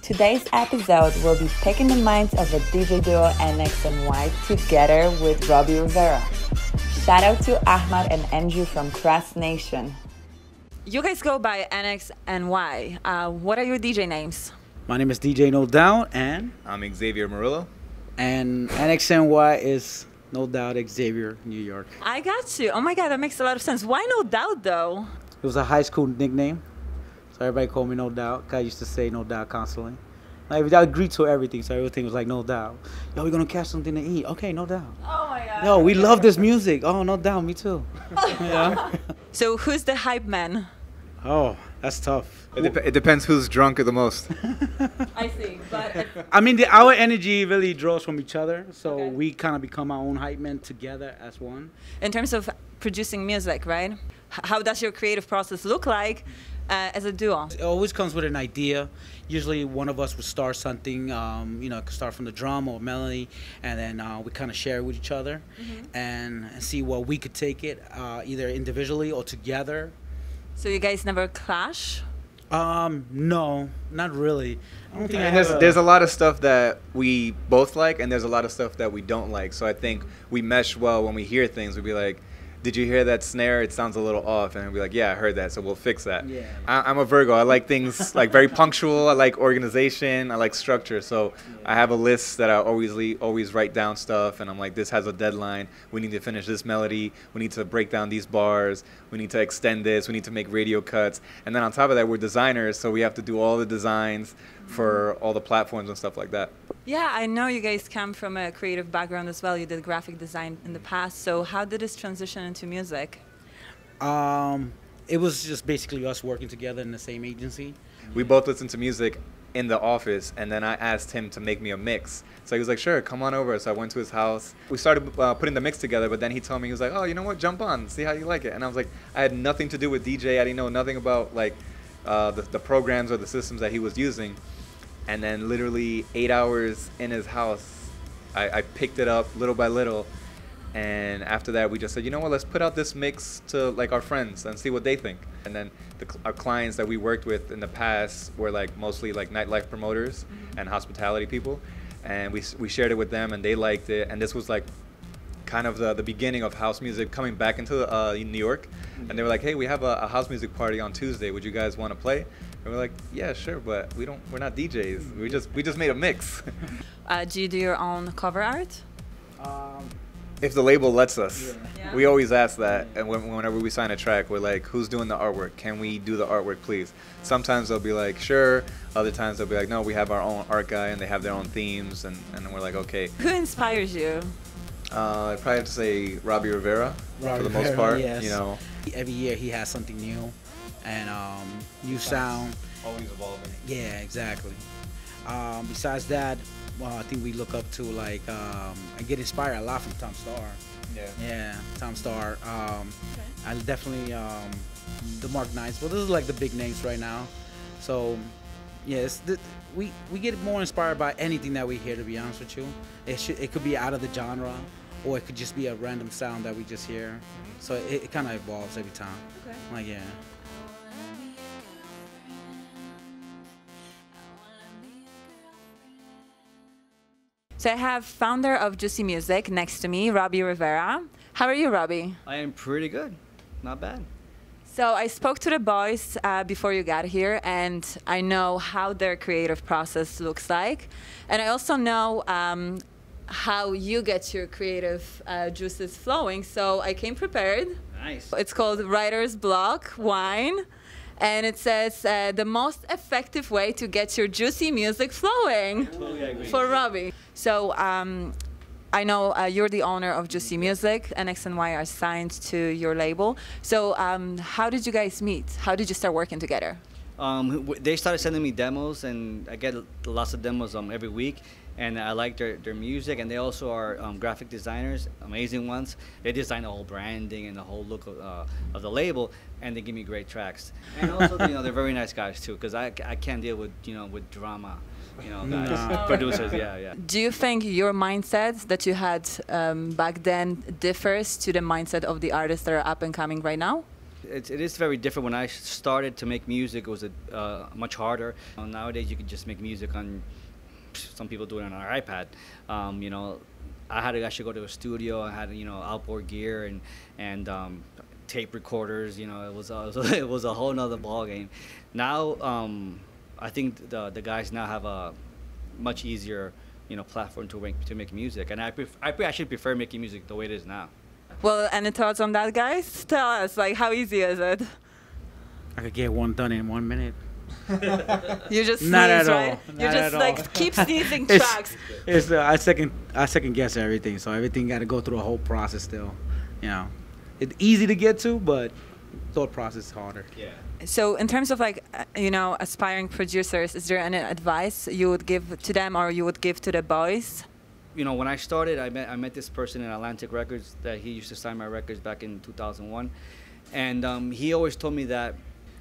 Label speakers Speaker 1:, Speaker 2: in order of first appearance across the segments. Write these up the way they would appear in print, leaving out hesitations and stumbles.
Speaker 1: Today's episode will be picking the minds of a DJ duo NXNY together with Robbie Rivera. Shout out to Ahmad and Andrew from CRUST Nation. You guys go by NXNY. What are your DJ names?
Speaker 2: My name is DJ No Doubt, and
Speaker 3: I'm Xavier Murillo.
Speaker 2: And NXNY is No Doubt Xavier, New York.
Speaker 1: I got you. Oh my God, that makes a lot of sense. Why No Doubt though?
Speaker 2: It was a high school nickname, so everybody called me No Doubt. I used to say No Doubt constantly. Like, I agreed to everything, so everything was like No Doubt. Yo, we're gonna catch something to eat. Okay, No Doubt.
Speaker 1: Oh my God.
Speaker 2: Yo, we love this music. Oh, No Doubt, me too. Yeah.
Speaker 1: So who's the hype man?
Speaker 2: Oh, that's tough.
Speaker 3: It depends who's drunk the most.
Speaker 1: I see, but
Speaker 2: I mean, our energy really draws from each other, so
Speaker 1: Okay.
Speaker 2: we kind of become our own hype men together as one.
Speaker 1: in terms of producing music, right? How does your creative process look like as a duo?
Speaker 2: It always comes with an idea. Usually one of us would start something, it could start from the drum or melody, and then we kind of share it with each other and see where we could take it, either individually or together.
Speaker 1: So you guys never clash?
Speaker 2: No, not really. I don't think I
Speaker 3: And
Speaker 2: have
Speaker 3: there's a lot of stuff that we both like, and there's a lot of stuff that we don't like. So I think we mesh well when we hear things. We'd be like, did you hear that snare? It sounds a little off. And we'll be like, yeah, I heard that, so we'll fix that.
Speaker 2: Yeah.
Speaker 3: I'm a Virgo. I like things like very punctual. I like organization. I like structure. So I have a list that I always write down stuff. And I'm like, this has a deadline. We need to finish this melody. We need to break down these bars. We need to extend this. We need to make radio cuts. And then on top of that, we're designers. So we have to do all the designs for all the platforms and stuff like that.
Speaker 1: Yeah, I know you guys come from a creative background as well. You did graphic design in the past. So how did this transition into music?
Speaker 2: It was just basically us working together in the same agency.
Speaker 3: We both listened to music in the office, and then I asked him to make me a mix. So he was like, sure, come on over. So I went to his house. We started putting the mix together, but then he told me, he was like, oh, you know what, jump on, see how you like it. And I was like, I had nothing to do with DJ. I didn't know nothing about like the programs or the systems that he was using. And then literally 8 hours in his house, I picked it up little by little. And after that, we just said, you know what, let's put out this mix to like our friends and see what they think. And then our clients that we worked with in the past were like mostly like nightlife promoters and hospitality people. And we shared it with them, and they liked it. And this was like kind of the beginning of house music coming back into New York. And they were like, hey, we have a house music party on Tuesday. Would you guys want to play? And we're like, yeah, sure, but we're not DJs. We just made a mix.
Speaker 1: Do you do your own cover art?
Speaker 3: If the label lets us.
Speaker 1: Yeah.
Speaker 3: We always ask that, and whenever we sign a track, we're like, who's doing the artwork? Can we do the artwork, please? Sometimes they'll be like, sure. Other times they'll be like, no, we have our own art guy, and they have their own themes, and we're like, okay.
Speaker 1: Who inspires you?
Speaker 3: I'd probably have to say Robbie Rivera for the most part.
Speaker 2: Yes.
Speaker 3: You know,
Speaker 2: Every year he has something new and new sound.
Speaker 3: always evolving.
Speaker 2: Yeah, exactly. Besides that, well, I think we look up to like I get inspired a lot from Tom Starr. Yeah, Tom Starr. I definitely the Mark Knights. Well, those are like the big names right now. So yes, we get more inspired by anything that we hear. To be honest with you, it could be out of the genre, or it could just be a random sound that we just hear. So it kind of evolves every time.
Speaker 1: Okay.
Speaker 2: Like yeah.
Speaker 1: So I have founder of Juicy Music next to me, Robbie Rivera. How are you, Robbie?
Speaker 4: I am pretty good. Not bad.
Speaker 1: So I spoke to the boys before you got here, and I know how their creative process looks like. And I also know how you get your creative juices flowing. So I came prepared.
Speaker 4: Nice.
Speaker 1: It's called Writer's Block Wine. And it says the most effective way to get your juicy music flowing.
Speaker 4: Totally agree.
Speaker 1: For Robbie. So I know you're the owner of Juicy Music. NXNY are signed to your label. So how did you guys meet? How did you start working together?
Speaker 4: They started sending me demos, and I get lots of demos every week. And I like their music, and they also are graphic designers, amazing ones. They design the whole branding and the whole look of the label, and they give me great tracks. And also, they're very nice guys too, because I can't deal with with drama, guys, producers. Yeah.
Speaker 1: Do you think your mindset that you had back then differs to the mindset of the artists that are up and coming right now?
Speaker 4: It is very different. When I started to make music, it was much harder. Nowadays, you can just make music on, some people do it on our iPad. You know, I had to actually go to a studio. I had, you know, outboard gear and tape recorders. You know, it was a whole nother ball game. Now, I think the guys now have a much easier, you know, platform to make music, and I actually prefer making music the way it is now.
Speaker 1: Well, any thoughts on that, guys? Tell us, like, how easy is it?
Speaker 2: I could get one done in 1 minute.
Speaker 1: You just
Speaker 2: Not
Speaker 1: sneeze,
Speaker 2: at all.
Speaker 1: right? You
Speaker 2: Not
Speaker 1: just
Speaker 2: at
Speaker 1: like
Speaker 2: all.
Speaker 1: keep sneezing tracks.
Speaker 2: It's I second guess everything, so everything got to go through a whole process still. You know, it's easy to get to, but thought process is harder.
Speaker 4: Yeah.
Speaker 1: So in terms of like, you know, aspiring producers, is there any advice you would give to them or you would give to the boys?
Speaker 4: You know, when I started, I met this person in Atlantic Records that he used to sign my records back in 2001, and he always told me that,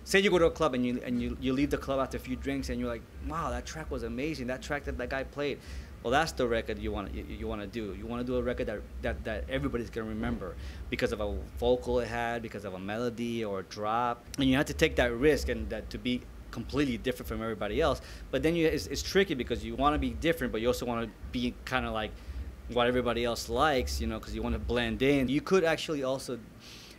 Speaker 4: say you go to a club and you leave the club after a few drinks and you're like, wow, that track was amazing, that track that guy played. Well, that's the record you want to do. You want to do a record that everybody's gonna remember because of a vocal it had, because of a melody or a drop, and you have to take that risk and that to be completely different from everybody else. But then it's tricky because you want to be different, but you also want to be kind of like what everybody else likes, you know, because you want to blend in. You could actually also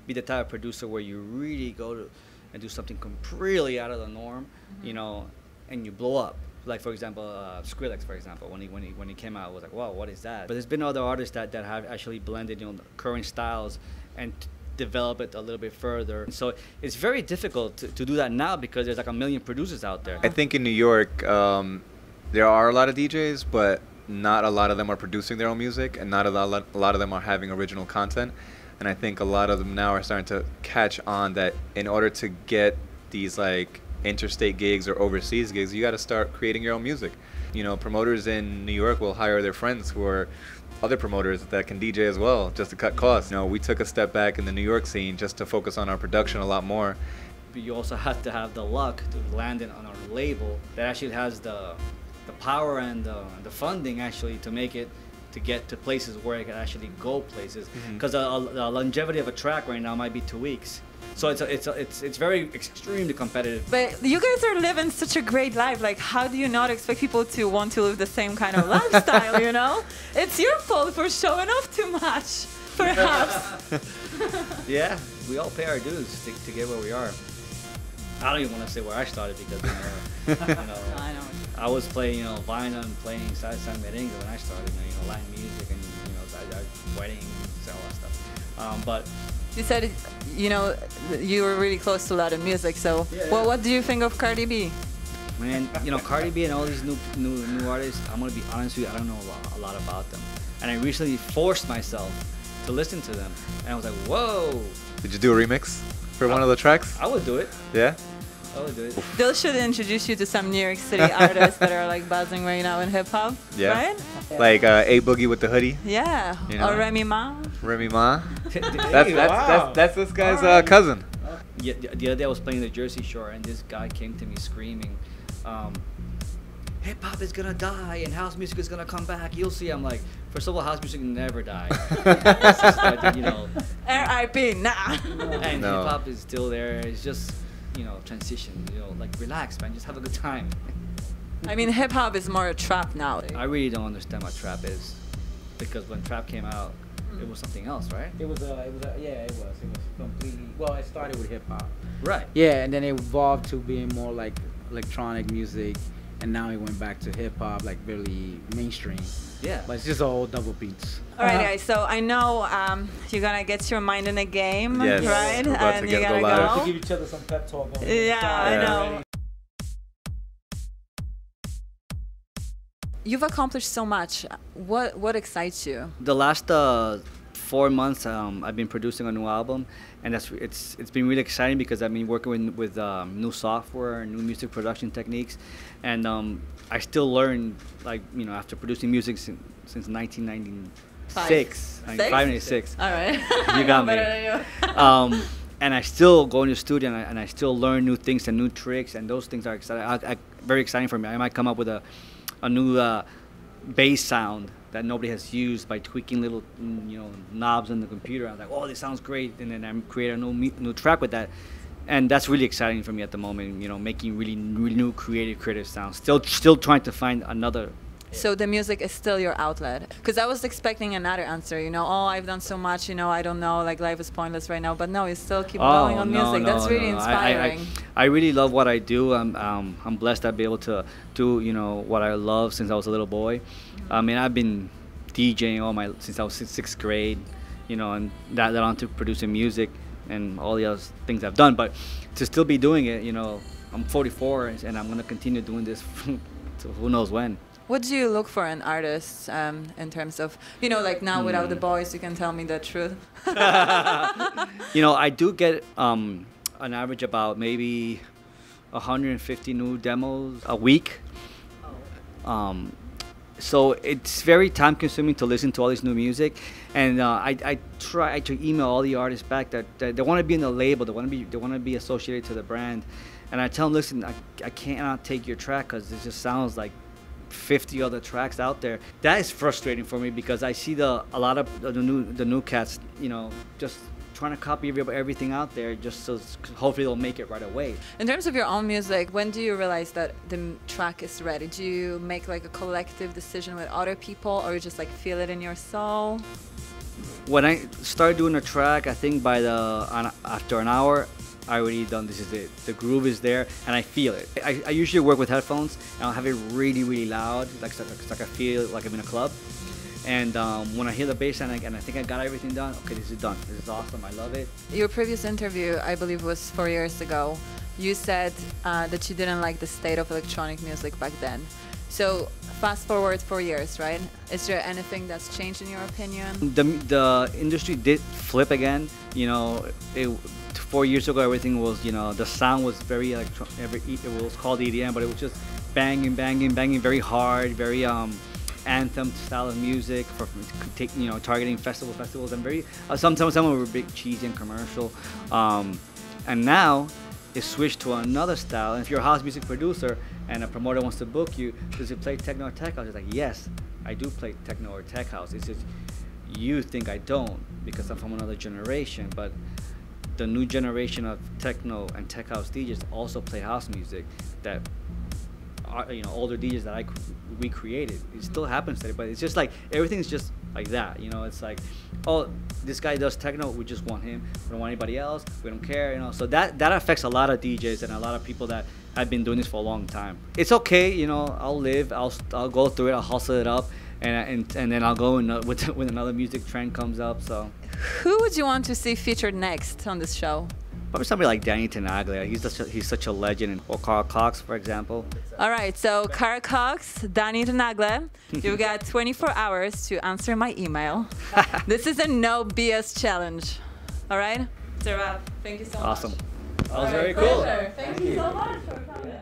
Speaker 4: be the type of producer where you really go to and do something completely out of the norm, you know, and you blow up. Like, for example, Skrillex, for example, when he came out, I was like, wow, what is that? But there's been other artists that have actually blended, you know, current styles and develop it a little bit further. So it's very difficult to do that now because there's like a million producers out there.
Speaker 3: I think in New York, there are a lot of DJs, but not a lot of them are producing their own music, and not a lot of them are having original content. And I think a lot of them now are starting to catch on that in order to get these like interstate gigs or overseas gigs, you got to start creating your own music. You know, promoters in New York will hire their friends who are other promoters that can DJ as well, just to cut costs. You know, we took a step back in the New York scene just to focus on our production a lot more.
Speaker 4: But you also have to have the luck to land it on a label that actually has the power and the funding actually to make it, to get to places where it can actually go places. Because the longevity of a track right now might be 2 weeks. So it's very extremely competitive.
Speaker 1: But you guys are living such a great life. Like, how do you not expect people to want to live the same kind of lifestyle, you know? It's your fault for showing off too much, perhaps.
Speaker 4: Yeah, we all pay our dues to get where we are. I don't even want to say where I started because, you know,
Speaker 1: I know.
Speaker 4: I was playing, you know, vinyl and playing salsa and merengue when I started, you know, Latin music and, you know, weddings and all that stuff. But
Speaker 1: You said, you know, you were really close to Latin music. So,
Speaker 4: yeah.
Speaker 1: Well, what do you think of Cardi B?
Speaker 4: Man, you know, Cardi B and all these new artists, I'm gonna be honest with you, I don't know a lot about them. And I recently forced myself to listen to them, and I was like, whoa.
Speaker 3: Did you do a remix for one of the tracks?
Speaker 4: I would do it.
Speaker 3: Yeah?
Speaker 4: I would do it.
Speaker 1: They should introduce you to some New York City artists that are like buzzing right now in hip hop.
Speaker 3: Yeah.
Speaker 1: Right?
Speaker 3: Like A Boogie with the hoodie.
Speaker 1: Yeah.
Speaker 3: You know?
Speaker 1: Or Remy Ma.
Speaker 3: Remy Ma.
Speaker 2: Wow.
Speaker 3: That's this guy's cousin.
Speaker 4: Yeah, the other day I was playing the Jersey Shore, and this guy came to me screaming, hip hop is gonna die and house music is gonna come back. You'll see. I'm like, first of all, house music never died. It's just like, you know,
Speaker 1: R.I.P. Nah.
Speaker 4: and
Speaker 3: No.
Speaker 4: hip hop is still there. It's just, you know, transition. You know, like relax, man. Just have a good time.
Speaker 1: I mean, hip hop is more a trap now.
Speaker 4: I really don't understand what trap is, because when trap came out, it was something else, right?
Speaker 2: It was completely, well, it started with hip hop.
Speaker 4: Right.
Speaker 2: Yeah, and then it evolved to being more like electronic music, and now it went back to hip hop, like really mainstream.
Speaker 4: Yeah.
Speaker 2: But it's just all double beats.
Speaker 1: All right, guys. So I know you're gonna get your mind in the game,
Speaker 3: Yes,
Speaker 1: right?
Speaker 3: we're about to
Speaker 1: And
Speaker 3: get
Speaker 1: you
Speaker 3: go
Speaker 1: gotta
Speaker 3: live.
Speaker 1: go.
Speaker 2: To give each other some pep talk.
Speaker 1: Yeah, I
Speaker 3: Yeah.
Speaker 1: know. You've accomplished so much. What excites you?
Speaker 4: The last 4 months, I've been producing a new album, and it's been really exciting because I've been working with new software, new music production techniques, and I still learn, like, you know, after producing music since 1996, 1996.
Speaker 1: All right.
Speaker 4: You got me.
Speaker 1: Better than you.
Speaker 4: And I still go in the studio and I still learn new things and new tricks, and those things are exciting. Very exciting for me. I might come up with a new bass sound that nobody has used by tweaking little, knobs on the computer. I was like, oh, this sounds great, and then I create a new track with that. And that's really exciting for me at the moment, making really new creative sounds. Still trying to find another.
Speaker 1: So the music is still your outlet? Because I was expecting another answer, oh, I've done so much, I don't know, like life is pointless right now. But no, you still keep going on music. That's really inspiring.
Speaker 4: I really love what I do. I'm blessed to be able to do, what I love since I was a little boy. I mean, I've been DJing since I was sixth grade, and that on to producing music and all the other things I've done. But to still be doing it, I'm 44 and I'm going to continue doing this to who knows when.
Speaker 1: What do you look for in artists in terms of, like now without the boys, you can tell me the truth?
Speaker 4: I do get an average about maybe 150 new demos a week. So it's very time consuming to listen to all this new music. And I try to email all the artists back that they want to be in the label, they want to be associated to the brand. And I tell them, listen, I cannot take your track because it just sounds like 50 other tracks out there. That is frustrating for me because I see a lot of the new cats, just trying to copy everything out there just so hopefully they'll make it right away.
Speaker 1: In terms of your own music, when do you realize that the track is ready? Do you make like a collective decision with other people, or you just like feel it in your soul?
Speaker 4: When I start doing a track, I think after an hour, I already done, this is it. The groove is there and I feel it. I usually work with headphones and I'll have it really, really loud, like I feel like I'm in a club. And when I hear the bass and I think I got everything done, okay, this is done. This is awesome, I love it.
Speaker 1: Your previous interview, I believe, was 4 years ago. You said that you didn't like the state of electronic music back then. So fast forward 4 years, right? Is there anything that's changed in your opinion?
Speaker 4: The industry did flip again. 4 years ago, everything was, the sound was very it was called EDM, but it was just banging, very hard, very anthem style of music for targeting festivals, and very some were big, cheesy and commercial. And now it's switched to another style. And if you're a house music producer and a promoter wants to book you, does you play techno or tech house? It's like, yes, I do play techno or tech house. It's just you think I don't because I'm from another generation, but the new generation of techno and tech house DJs also play house music that are, older DJs that we created. It still happens today, but it's just like everything's just like that. It's like, oh, this guy does techno, we just want him. We don't want anybody else. We don't care. So that affects a lot of DJs and a lot of people that have been doing this for a long time. It's okay, I'll live. I'll go through it. I'll hustle it up, and then I'll go when another music trend comes up. So.
Speaker 1: Who would you want to see featured next on this show?
Speaker 4: Probably somebody like Danny Tenaglia. He's such a legend. Or Carl Cox, for example.
Speaker 1: All right, so Carl Cox, Danny Tenaglia, you've got 24 hours to answer my email. This is a no BS challenge. All right? It's a wrap. Thank you so much.
Speaker 4: Awesome. That was very cool.
Speaker 1: Thank you so much for coming.